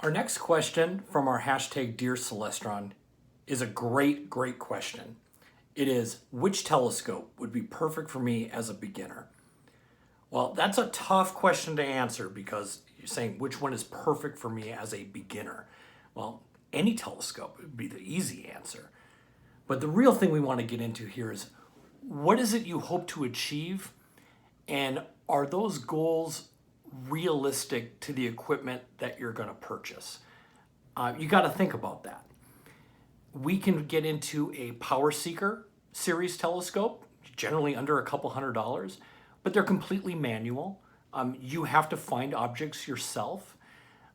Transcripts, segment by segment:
Our next question from our hashtag Dear Celestron is a great question. It is, which telescope would be perfect for me as a beginner? Well, that's a tough question to answer because you're saying which one is perfect for me as a beginner. Well, any telescope would be the easy answer. But the real thing we want to get into here is what is it you hope to achieve, and are those goals realistic to the equipment that you're going to purchase? You got to think about that. We can get into a Power Seeker series telescope, generally under a couple $100, but they're completely manual. You have to find objects yourself.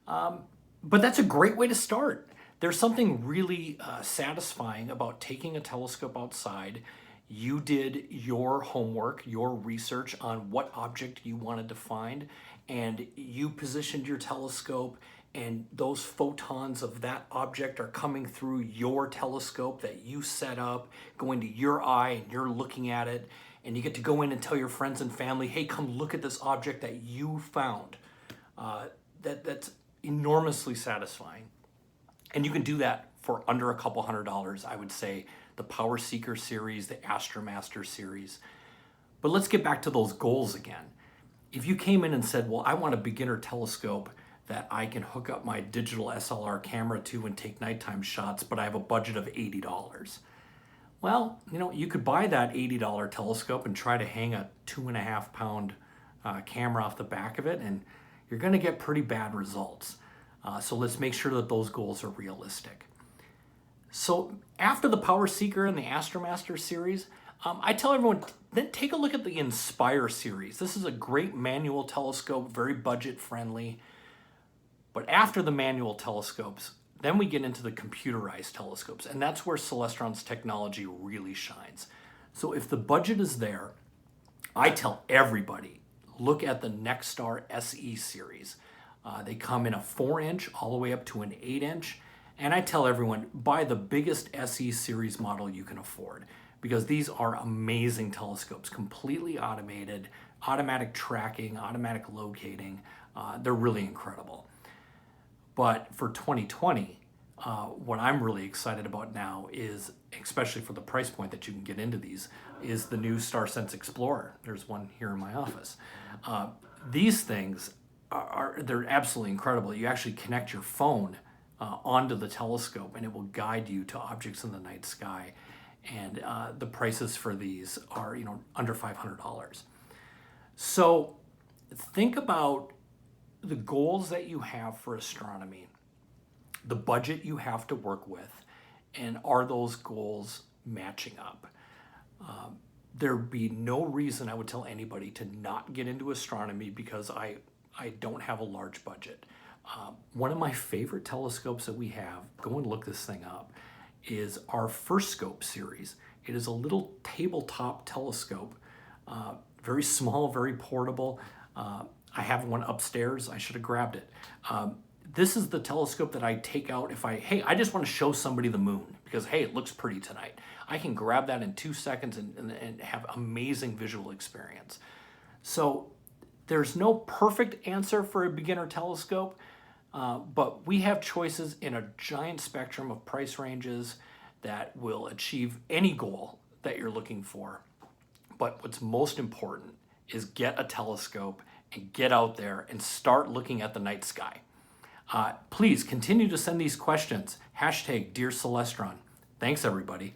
But that's a great way to start. There's something really satisfying about taking a telescope outside. You did your homework, your research on what object you wanted to find, and you positioned your telescope, and those photons of that object are coming through your telescope that you set up, going to your eye, and you're looking at it, and you get to go in and tell your friends and family, hey, come look at this object that you found. That's enormously satisfying. And you can do that for under a couple $100. I would say the Power Seeker series, the Astromaster series. But let's get back to those goals again. If you came in and said, well, I want a beginner telescope that I can hook up my digital SLR camera to and take nighttime shots, but I have a budget of $80. Well, you could buy that $80 telescope and try to hang a 2.5 pound camera off the back of it, and you're going to get pretty bad results. So let's make sure that those goals are realistic. So after the Power Seeker and the Astromaster series, I tell everyone, then take a look at the Inspire series. This is a great manual telescope, very budget friendly. But after the manual telescopes, then we get into the computerized telescopes, and that's where Celestron's technology really shines. So if the budget is there, I tell everybody, look at the Nexstar SE series. They come in a 4-inch all the way up to an 8-inch. And I tell everyone, buy the biggest SE series model you can afford, because these are amazing telescopes, completely automated, automatic tracking, automatic locating. They're really incredible. But for 2020, what I'm really excited about now is, especially for the price point that you can get into these, is the new StarSense Explorer. There's one here in my office. These things they're absolutely incredible. You actually connect your phone onto the telescope, and it will guide you to objects in the night sky. And the prices for these are under $500. So think about the goals that you have for astronomy, the budget you have to work with, and are those goals matching up? There'd be no reason I would tell anybody to not get into astronomy because I don't have a large budget. One of my favorite telescopes that we have, go and look this thing up, is our First Scope series. It is a little tabletop telescope, very small, very portable. I have one upstairs. I should have grabbed it. This is the telescope that I take out if I just want to show somebody the moon because, hey, it looks pretty tonight. I can grab that in 2 seconds and have amazing visual experience. So there's no perfect answer for a beginner telescope, but we have choices in a giant spectrum of price ranges that will achieve any goal that you're looking for. But what's most important is get a telescope and get out there and start looking at the night sky. Please continue to send these questions. Hashtag Dear Celestron. Thanks, everybody.